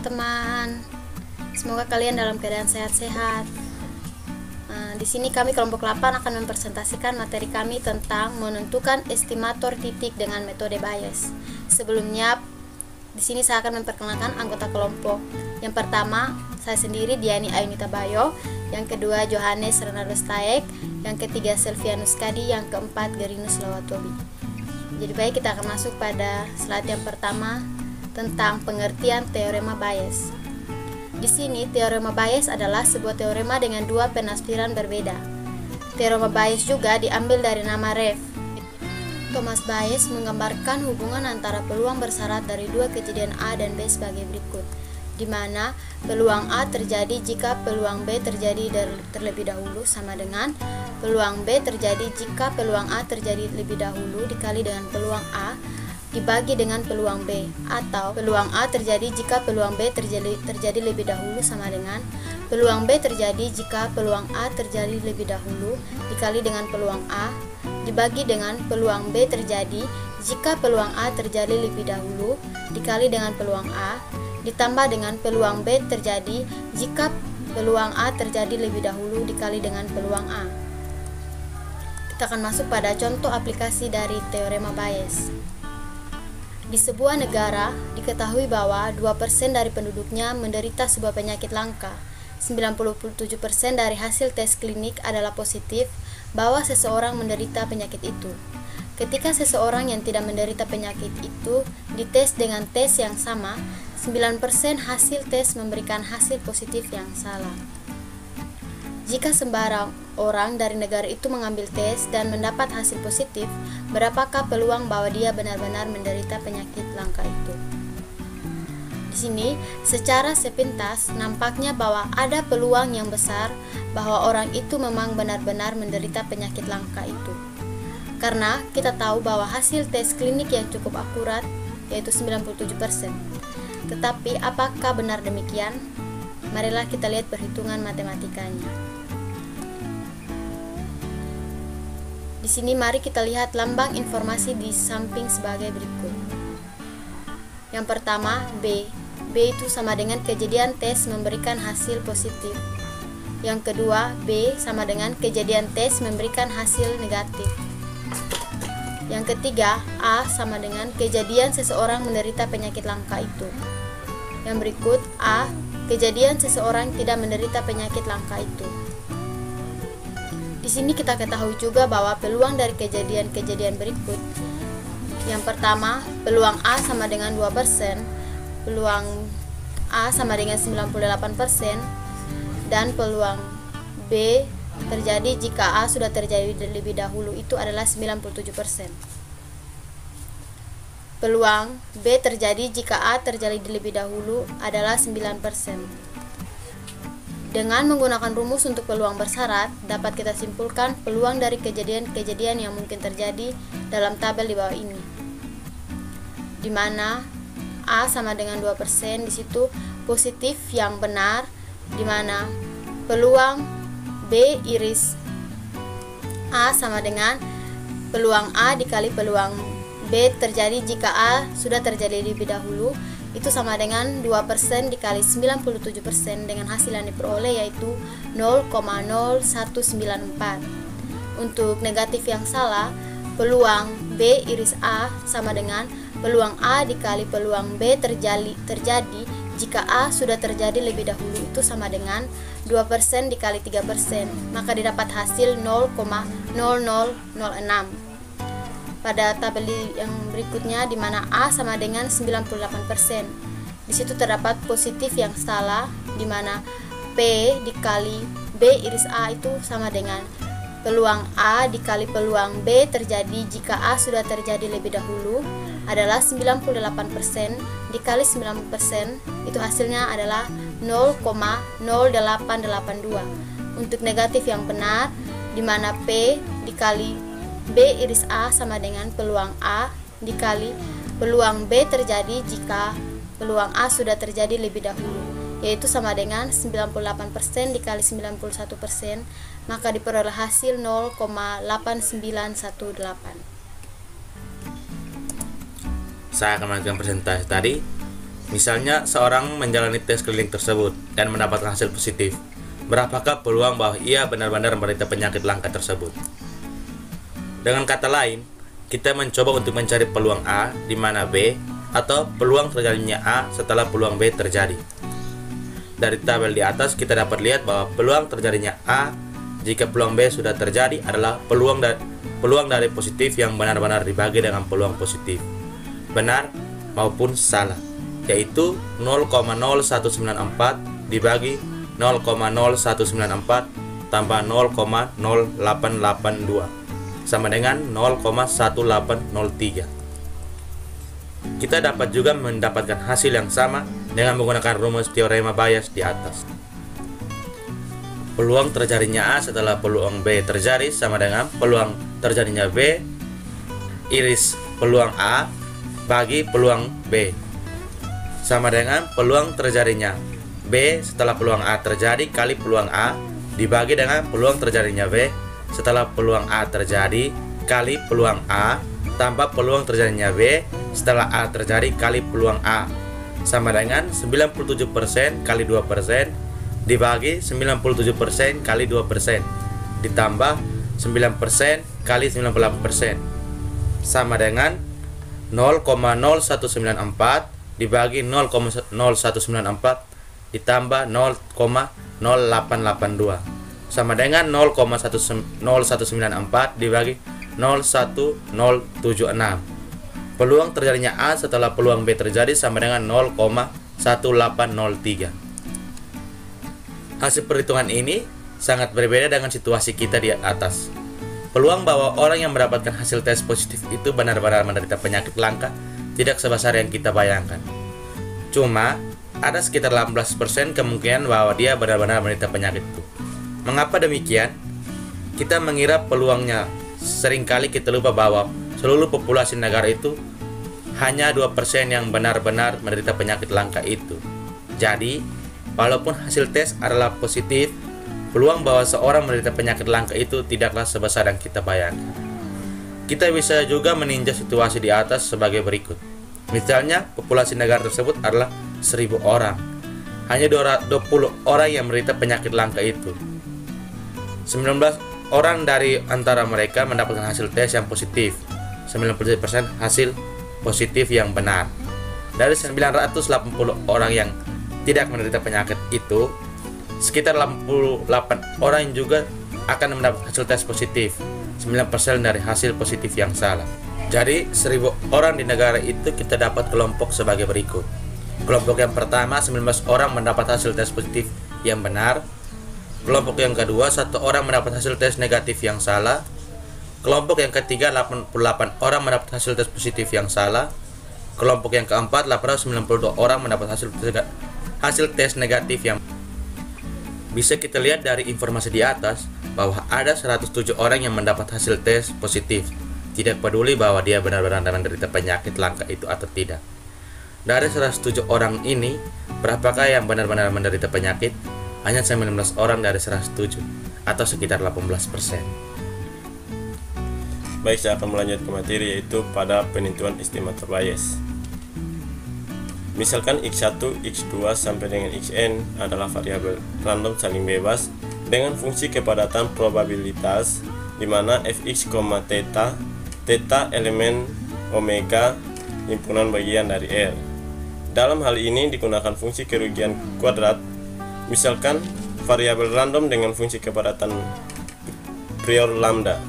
teman-teman. Semoga kalian dalam keadaan sehat-sehat. Di sini kami kelompok 8 akan mempresentasikan materi kami tentang menentukan estimator titik dengan metode Bayes. Sebelumnya, di sini saya akan memperkenalkan anggota kelompok. Yang pertama, saya sendiri Diani Ayunita Bayo. Yang kedua, Johannes Renaldo Staek. Yang ketiga, Selvianus Kadi. Yang keempat, Gerinus Lawatobi. Jadi baik, kita akan masuk pada slide yang pertama tentang pengertian teorema Bayes. Di sini, teorema Bayes adalah sebuah teorema dengan dua penafsiran berbeda. Teorema Bayes juga diambil dari nama Ref. Thomas Bayes menggambarkan hubungan antara peluang bersyarat dari dua kejadian A dan B sebagai berikut, di mana peluang A terjadi jika peluang B terjadi terlebih dahulu sama dengan peluang B terjadi jika peluang A terjadi lebih dahulu dikali dengan peluang A dibagi dengan peluang B, atau peluang A terjadi jika peluang B terjadi lebih dahulu sama dengan peluang B terjadi jika peluang A terjadi lebih dahulu dikali dengan peluang A dibagi dengan peluang B terjadi jika peluang A terjadi lebih dahulu dikali dengan peluang A ditambah dengan peluang B terjadi jika peluang A terjadi lebih dahulu dikali dengan peluang A. Kita akan masuk pada contoh aplikasi dari teorema Bayes. Di sebuah negara, diketahui bahwa 2% dari penduduknya menderita sebuah penyakit langka. 97% dari hasil tes klinik adalah positif bahwa seseorang menderita penyakit itu. Ketika seseorang yang tidak menderita penyakit itu dites dengan tes yang sama, 9% hasil tes memberikan hasil positif yang salah. Jika sembarang orang dari negara itu mengambil tes dan mendapat hasil positif, berapakah peluang bahwa dia benar-benar menderita penyakit langka itu? Di sini, secara sepintas nampaknya bahwa ada peluang yang besar bahwa orang itu memang benar-benar menderita penyakit langka itu. Karena kita tahu bahwa hasil tes klinik yang cukup akurat yaitu 97%. Tetapi apakah benar demikian? Marilah kita lihat perhitungan matematikanya. Di sini mari kita lihat lambang informasi di samping sebagai berikut. Yang pertama, B. B itu sama dengan kejadian tes memberikan hasil positif. Yang kedua, B sama dengan kejadian tes memberikan hasil negatif. Yang ketiga, A sama dengan kejadian seseorang menderita penyakit langka itu. Yang berikut, A, kejadian seseorang tidak menderita penyakit langka itu. Di sini kita ketahui juga bahwa peluang dari kejadian-kejadian berikut. Yang pertama, peluang A sama dengan 2%, peluang A sama dengan 98%, dan peluang B terjadi jika A sudah terjadi lebih dahulu itu adalah 97%. Peluang B terjadi jika A terjadi lebih dahulu adalah 9%. Dengan menggunakan rumus untuk peluang bersyarat, dapat kita simpulkan peluang dari kejadian-kejadian yang mungkin terjadi dalam tabel di bawah ini. Di mana A sama dengan 2%, di situ positif yang benar, di mana peluang B iris A sama dengan peluang A dikali peluang B terjadi jika A sudah terjadi lebih dahulu, itu sama dengan 2% dikali 97% dengan hasil yang diperoleh yaitu 0,0194. Untuk negatif yang salah, peluang B iris A sama dengan peluang A dikali peluang B terjadi jika A sudah terjadi lebih dahulu, itu sama dengan 2% dikali 3%, maka didapat hasil 0,0006. Pada tabel yang berikutnya, di mana A sama dengan 98%. Di situ terdapat positif yang salah, di mana P dikali B iris A itu sama dengan peluang A dikali peluang B terjadi jika A sudah terjadi lebih dahulu adalah 98% dikali 9%, itu hasilnya adalah 0,0882. Untuk negatif yang benar, di mana P dikali B iris A sama dengan peluang A dikali peluang B terjadi jika peluang A sudah terjadi lebih dahulu, yaitu sama dengan 98% dikali 91%, maka diperoleh hasil 0,8918. Saya akan melanjutkan presentasi tadi. Misalnya seorang menjalani tes keliling tersebut dan mendapatkan hasil positif. Berapakah peluang bahwa ia benar-benar menderita penyakit langka tersebut? Dengan kata lain, kita mencoba untuk mencari peluang A di mana B, atau peluang terjadinya A setelah peluang B terjadi. Dari tabel di atas kita dapat lihat bahwa peluang terjadinya A jika peluang B sudah terjadi adalah peluang dari positif yang benar-benar dibagi dengan peluang positif, benar maupun salah, yaitu 0,0194 dibagi 0,0194 tambah 0,0882 sama dengan 0,1803. Kita dapat juga mendapatkan hasil yang sama dengan menggunakan rumus teorema Bayes di atas. Peluang terjadinya A setelah peluang B terjadi sama dengan peluang terjadinya B iris peluang A bagi peluang B, sama dengan peluang terjadinya B setelah peluang A terjadi kali peluang A dibagi dengan peluang terjadinya B setelah peluang A terjadi kali peluang A tambah peluang terjadinya B setelah A terjadi kali peluang A, sama dengan 97% kali 2% dibagi 97% kali 2% ditambah 9% kali 98% sama dengan 0,0194 dibagi 0,0194 ditambah 0,0882 sama dengan 0,0194 dibagi 0,1076. Peluang terjadinya A setelah peluang B terjadi sama dengan 0,1803. Hasil perhitungan ini sangat berbeda dengan situasi kita di atas. Peluang bahwa orang yang mendapatkan hasil tes positif itu benar-benar menderita penyakit langka tidak sebesar yang kita bayangkan. Cuma, ada sekitar 18% kemungkinan bahwa dia benar-benar menderita penyakit itu. Mengapa demikian? Kita mengira peluangnya. Seringkali kita lupa bahwa seluruh populasi negara itu hanya 2% yang benar-benar menderita penyakit langka itu. Jadi, walaupun hasil tes adalah positif, peluang bahwa seorang menderita penyakit langka itu tidaklah sebesar yang kita bayangkan. Kita bisa juga meninjau situasi di atas sebagai berikut. Misalnya, populasi negara tersebut adalah 1000 orang. Hanya 20 orang yang menderita penyakit langka itu. 19 orang dari antara mereka mendapatkan hasil tes yang positif. 90% hasil positif yang benar. Dari 980 orang yang tidak menderita penyakit itu, sekitar 88 orang juga akan mendapat hasil tes positif. 9% dari hasil positif yang salah. Jadi 1000 orang di negara itu kita dapat kelompok sebagai berikut. Kelompok yang pertama 19 orang mendapat hasil tes positif yang benar. Kelompok yang kedua 1 orang mendapat hasil tes negatif yang salah. Kelompok yang ketiga 88 orang mendapat hasil tes positif yang salah. Kelompok yang keempat 892 orang mendapat hasil tes negatif yang bisa kita lihat dari informasi di atas bahwa ada 107 orang yang mendapat hasil tes positif. Tidak peduli bahwa dia benar-benar menderita penyakit langka itu atau tidak. Dari 107 orang ini, berapakah yang benar-benar menderita penyakit? Hanya 19 orang dari 107 atau sekitar 18%. Baik, saya akan melanjut ke materi, yaitu pada penentuan estimator Bayes. Misalkan X1, X2 sampai dengan Xn adalah variabel random saling bebas dengan fungsi kepadatan probabilitas di mana Fx, theta, theta elemen omega himpunan bagian dari R. Dalam hal ini digunakan fungsi kerugian kuadrat. Misalkan variabel random dengan fungsi kepadatan prior lambda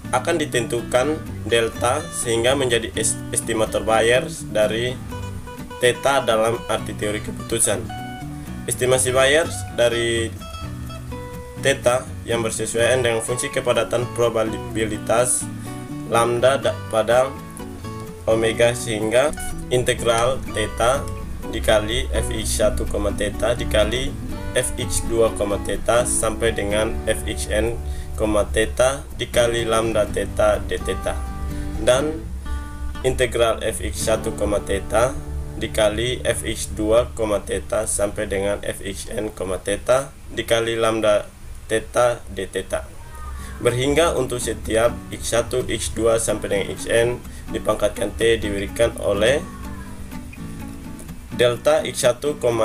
akan ditentukan delta sehingga menjadi estimator Bayes dari theta dalam arti teori keputusan. Estimasi Bayes dari theta yang bersesuaian dengan fungsi kepadatan probabilitas lambda pada omega sehingga integral theta dikali fx1, theta dikali fx2, theta sampai dengan fxn, theta dikali lambda theta d theta dan integral fx1, theta dikali fx2, theta sampai dengan fxn, theta dikali lambda theta d theta berhingga untuk setiap x1, x2 sampai dengan xn dipangkatkan t diberikan oleh delta x1,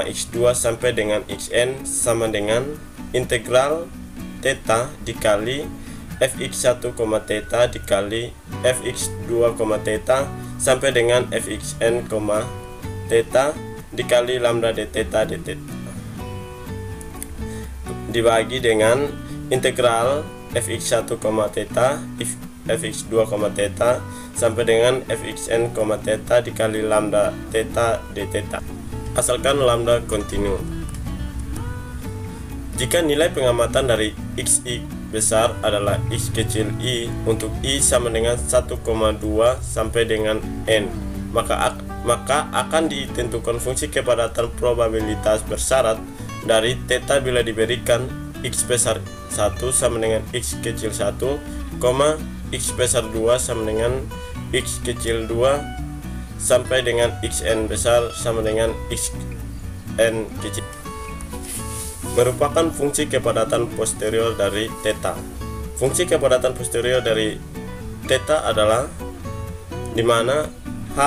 x2 sampai dengan xn sama dengan integral theta dikali fx1, theta dikali fx2, theta sampai dengan fxn, theta dikali lambda d theta dibagi dengan integral fx1, theta fx2, theta sampai dengan fxn, theta dikali lambda theta d theta asalkan lambda kontinu. Jika nilai pengamatan dari xi besar adalah x kecil i untuk i sama dengan 1,2 sampai dengan n, maka akan ditentukan fungsi kepadatan probabilitas bersyarat dari theta bila diberikan x besar 1 sama dengan x kecil 1, x besar 2 sama dengan x kecil 2 sampai dengan xn besar sama dengan xn kecil, merupakan fungsi kepadatan posterior dari theta. Fungsi kepadatan posterior dari theta adalah di mana h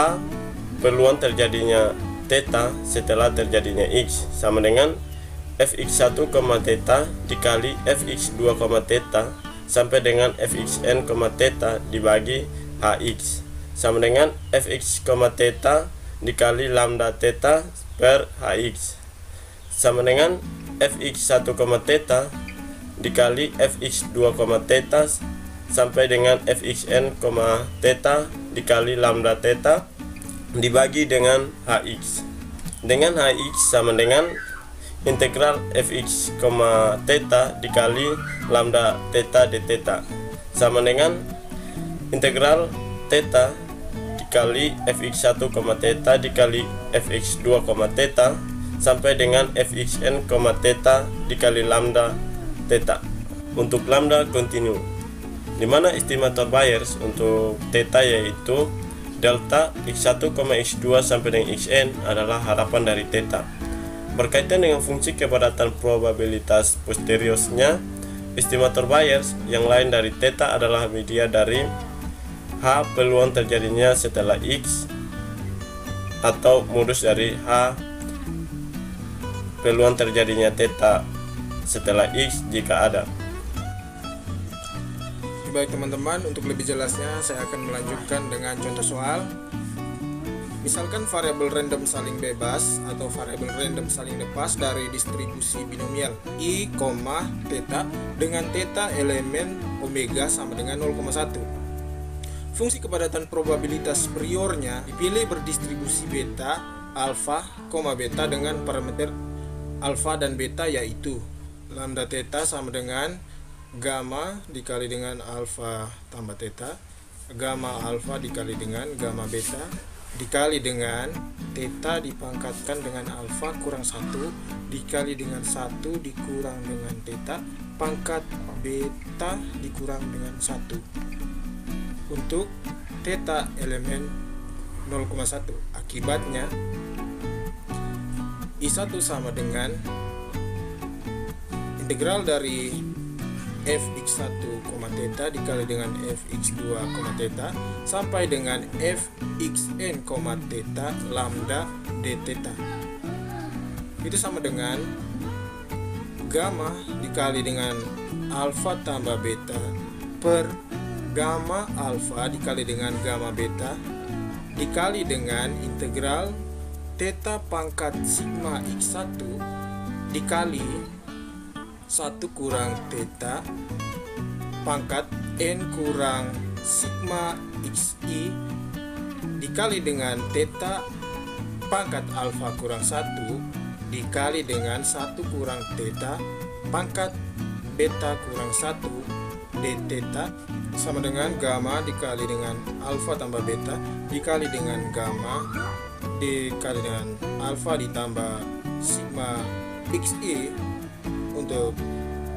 peluang terjadinya theta setelah terjadinya x sama dengan fx1, theta dikali fx2, theta sampai dengan fxn, theta dibagi hx sama dengan fx, theta dikali lambda theta per hx sama dengan fx1, theta dikali fx2, theta sampai dengan fxn, theta dikali lambda theta dibagi dengan hx. Dengan hx sama dengan integral fx, theta dikali lambda theta d theta sama dengan integral theta dikali fx1, theta dikali fx2, theta sampai dengan fxn, theta dikali lambda theta untuk lambda kontinu, di mana estimator Bayes untuk theta yaitu delta x1, x2 sampai dengan xn adalah harapan dari theta. Berkaitan dengan fungsi kepadatan probabilitas posteriornya, estimator Bayes yang lain dari theta adalah media dari h peluang terjadinya setelah x atau modus dari h peluang terjadinya theta setelah x jika ada. Baik teman-teman, untuk lebih jelasnya saya akan melanjutkan dengan contoh soal. Misalkan variabel random saling bebas atau variabel random saling lepas dari distribusi binomial i, theta dengan theta elemen omega sama dengan 0,1. Fungsi kepadatan probabilitas priornya dipilih berdistribusi beta, alfa, beta dengan parameter alfa dan beta yaitu lambda theta sama dengan gamma dikali dengan alfa tambah theta, gamma alfa dikali dengan gamma beta dikali dengan theta dipangkatkan dengan alfa kurang 1 dikali dengan 1 dikurang dengan theta pangkat beta dikurang dengan 1 untuk theta elemen 0,1. Akibatnya I1 sama dengan integral dari fx1, theta dikali dengan fx2, theta sampai dengan fxn, theta lambda d theta itu sama dengan gamma dikali dengan alfa tambah beta per gamma alfa dikali dengan gamma beta dikali dengan integral theta pangkat sigma x1 dikali 1 kurang theta pangkat n kurang sigma xi dikali dengan theta pangkat alfa kurang 1 dikali dengan 1 kurang theta pangkat beta kurang 1 d theta sama dengan gamma dikali dengan alfa tambah beta dikali dengan gamma dikali dengan alfa ditambah sigma xi untuk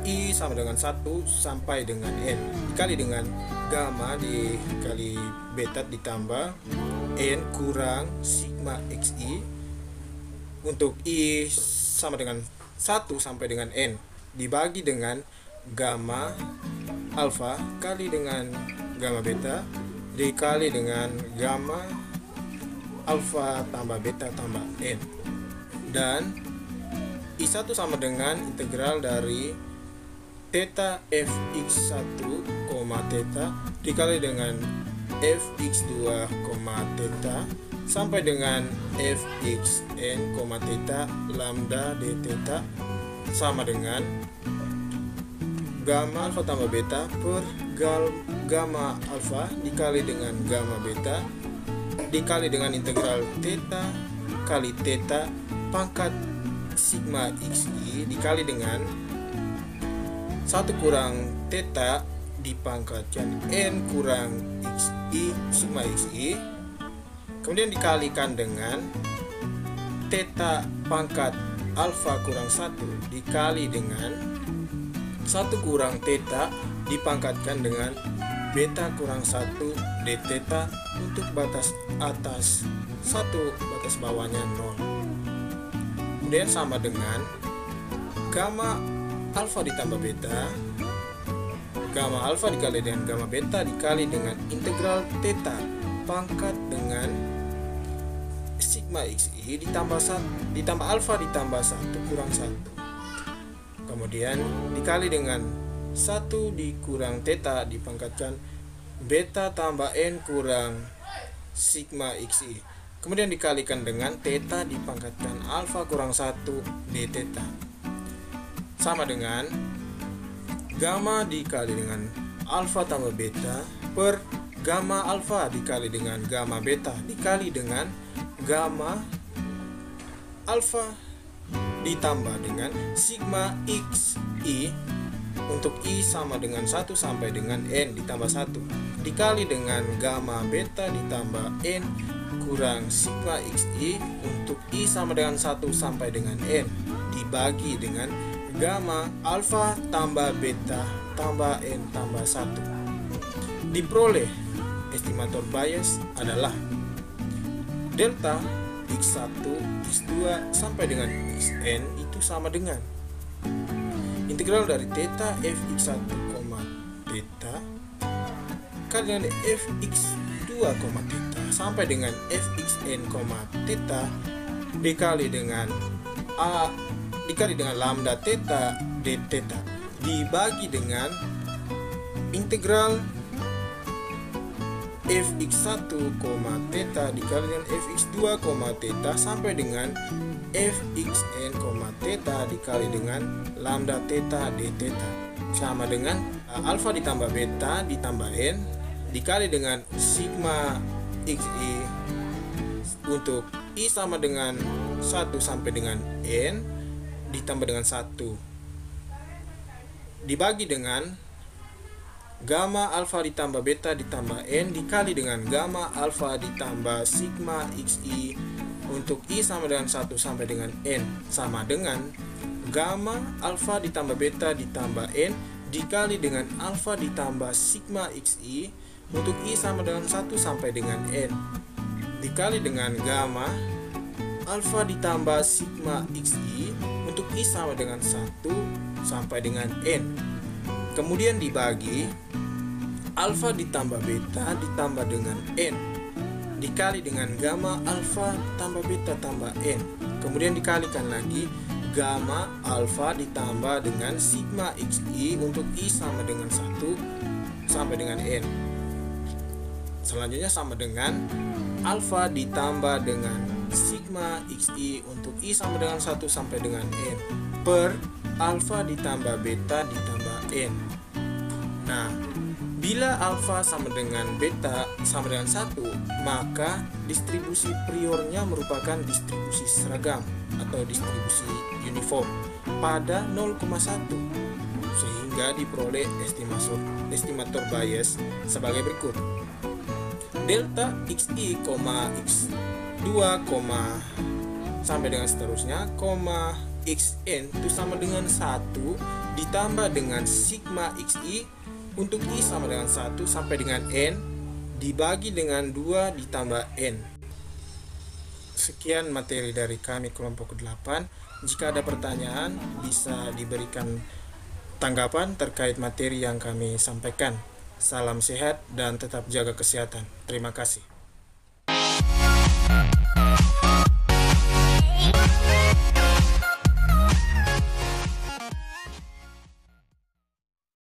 i sama dengan 1 sampai dengan n dikali dengan gamma dikali beta ditambah n kurang sigma xi untuk i sama dengan 1 sampai dengan n dibagi dengan gamma alfa kali dengan gamma beta dikali dengan gamma alfa tambah beta tambah n. dan I1 sama dengan integral dari theta fx1, theta dikali dengan fx2, theta sampai dengan fxn, theta lambda d theta sama dengan gamma alfa tambah beta per gamma alfa dikali dengan gamma beta dikali dengan integral theta kali theta pangkat sigma xi dikali dengan 1 kurang theta dipangkatkan n kurang xi sigma xi, kemudian dikalikan dengan theta pangkat alfa kurang 1 dikali dengan 1 kurang theta dipangkatkan dengan beta kurang 1 d theta untuk batas atas 1, batas bawahnya 0. Kemudian sama dengan gamma alfa ditambah beta, gamma alfa dikali dengan gamma beta dikali dengan integral theta pangkat dengan sigma xi ditambah alfa ditambah 1 kurang 1, kemudian dikali dengan 1 dikurang theta dipangkatkan beta tambah n kurang sigma xi, kemudian dikalikan dengan theta dipangkatkan alfa kurang 1 d theta sama dengan gamma dikali dengan alfa tambah beta per gamma alfa dikali dengan gamma beta dikali dengan gamma alfa ditambah dengan sigma xi untuk i sama dengan 1 sampai dengan n ditambah 1 dikali dengan gamma beta ditambah n kurang sigma xi untuk i sama dengan 1 sampai dengan n dibagi dengan gamma alfa tambah beta tambah n tambah 1. Diperoleh estimator bias adalah delta x1 x2 sampai dengan xn itu sama dengan integral dari theta fx1, theta kali dengan fx2, theta sampai dengan fxn, theta dikali dengan lambda theta d theta dibagi dengan integral fx1, theta dikali dengan fx2, theta sampai dengan fxn, theta dikali dengan lambda theta d theta sama dengan alfa ditambah beta ditambah n dikali dengan sigma xi untuk i sama dengan 1 sampai dengan n ditambah dengan 1 dibagi dengan gamma alfa ditambah beta ditambah n dikali dengan gamma alfa ditambah sigma xi untuk i sama dengan 1 sampai dengan n sama dengan gamma alfa ditambah beta ditambah n dikali dengan alfa ditambah sigma xi untuk i sama dengan 1 sampai dengan n dikali dengan gamma alfa ditambah sigma xi untuk i sama dengan 1 sampai dengan n, kemudian dibagi alfa ditambah beta ditambah dengan n dikali dengan gamma alfa tambah beta tambah n, kemudian dikalikan lagi gamma alfa ditambah dengan sigma xi untuk i sama dengan 1 sampai dengan n. Selanjutnya sama dengan alfa ditambah dengan sigma xi untuk i sama dengan 1 sampai dengan n per alfa ditambah beta ditambah n. Nah, bila alfa sama dengan beta sama dengan 1, maka distribusi priornya merupakan distribusi seragam atau distribusi uniform pada 0,1 sehingga diperoleh estimator bias sebagai berikut. Delta xi, x2, sampai dengan seterusnya, xn itu sama dengan 1 ditambah dengan sigma xi untuk i sama dengan 1 sampai dengan n dibagi dengan 2 ditambah n. Sekian materi dari kami kelompok 8. Jika ada pertanyaan bisa diberikan tanggapan terkait materi yang kami sampaikan. Salam sehat dan tetap jaga kesehatan. Terima kasih.